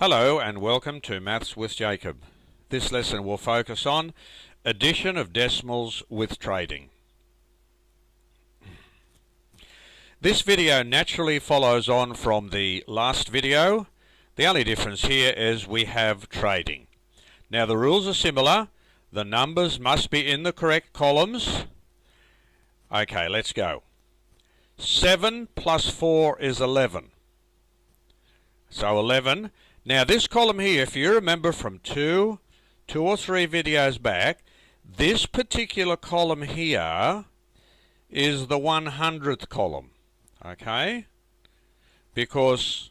Hello and welcome to Maths with Jacob. This lesson will focus on addition of decimals with trading. This video naturally follows on from the last video. The only difference here is we have trading. Now the rules are similar. The numbers must be in the correct columns. Okay, let's go. 7 plus 4 is 11. So 11. Now this column here, if you remember from two or three videos back, this particular column here is the 100th column, okay? Because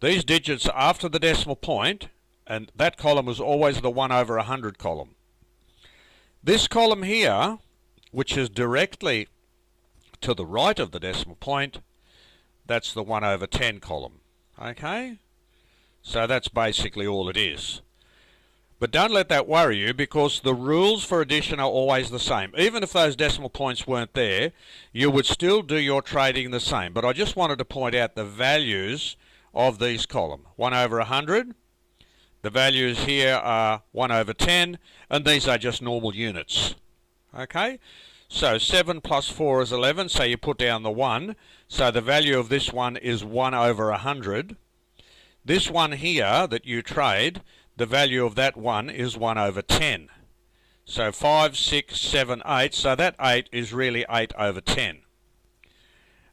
these digits are after the decimal point, and that column was always the 1 over 100 column. This column here, which is directly to the right of the decimal point, that's the 1 over 10 column. Okay, so that's basically all it is. But don't let that worry you, because the rules for addition are always the same. Even if those decimal points weren't there, you would still do your trading the same. But I just wanted to point out the values of these columns. 1 over 100, the values here are 1 over 10, and these are just normal units. Okay, so 7 plus 4 is 11, so you put down the 1. So the value of this one is 1 over 100. This one here that you trade, the value of that one is 1 over 10. So 5, 6, 7, 8. So that 8 is really 8 over 10.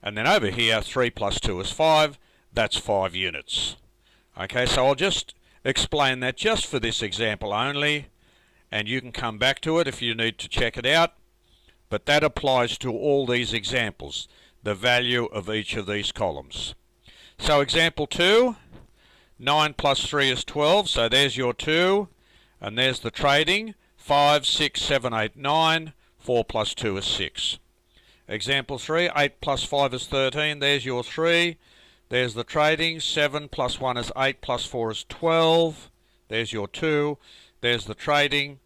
And then over here, 3 plus 2 is 5. That's 5 units. Okay, so I'll just explain that just for this example only. And you can come back to it if you need to check it out. But that applies to all these examples, the value of each of these columns. So example 2, 9 plus 3 is 12, so there's your 2, and there's the trading, 5, 6, 7, 8, 9, 4 plus 2 is 6. Example 3, 8 plus 5 is 13, there's your 3, there's the trading, 7 plus 1 is 8, plus 4 is 12, there's your 2, there's the trading,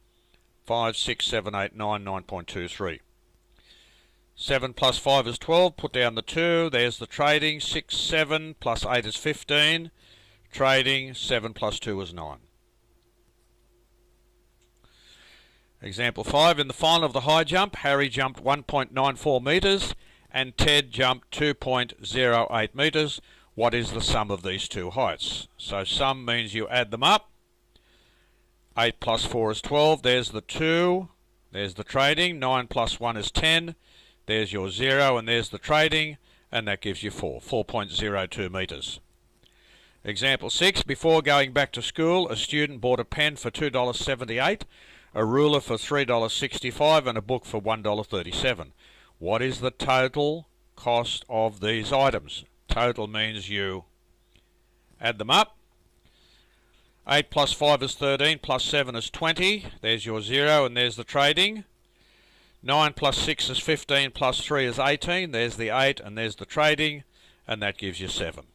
5, 6, 7, 8, 9, 9.23. 7 plus 5 is 12, put down the 2, there's the trading, 6, 7 plus 8 is 15, trading, 7 plus 2 is 9. Example 5, in the final of the high jump, Harry jumped 1.94 metres and Ted jumped 2.08 metres. What is the sum of these two heights? So sum means you add them up. 8 plus 4 is 12, there's the 2, there's the trading, 9 plus 1 is 10, there's your 0, and there's the trading, and that gives you 4.02 metres. Example 6, before going back to school, a student bought a pen for $2.78, a ruler for $3.65, and a book for $1.37. What is the total cost of these items? Total means you add them up. 8 plus 5 is 13, plus 7 is 20, there's your 0, and there's the trading. 9 plus 6 is 15, plus 3 is 18, there's the 8, and there's the trading, and that gives you 7.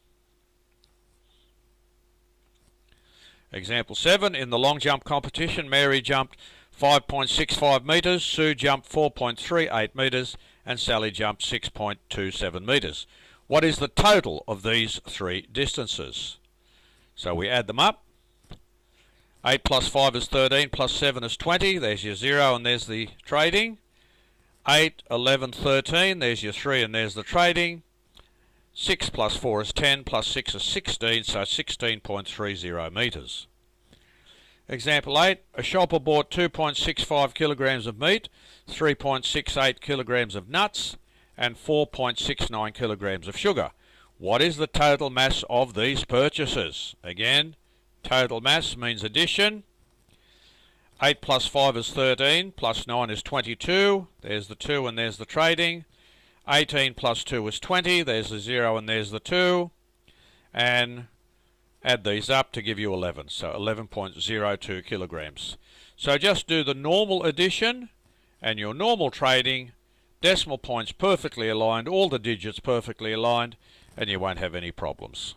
Example 7, in the long jump competition, Mary jumped 5.65 metres, Sue jumped 4.38 metres, and Sally jumped 6.27 metres. What is the total of these three distances? So we add them up. 8 plus 5 is 13, plus 7 is 20, there's your 0, and there's the trading. 8, 11, 13, there's your 3, and there's the trading. 6 plus 4 is 10, plus 6 is 16, so 16.30 metres. Example 8, a shopper bought 2.65 kilograms of meat, 3.68 kilograms of nuts, and 4.69 kilograms of sugar. What is the total mass of these purchases? Again, total mass means addition. 8 plus 5 is 13, plus 9 is 22, there's the 2 and there's the trading. 18 plus 2 is 20, there's the 0 and there's the 2. And add these up to give you 11, so 11.02 kilograms. So just do the normal addition and your normal trading, decimal points perfectly aligned, all the digits perfectly aligned, and you won't have any problems.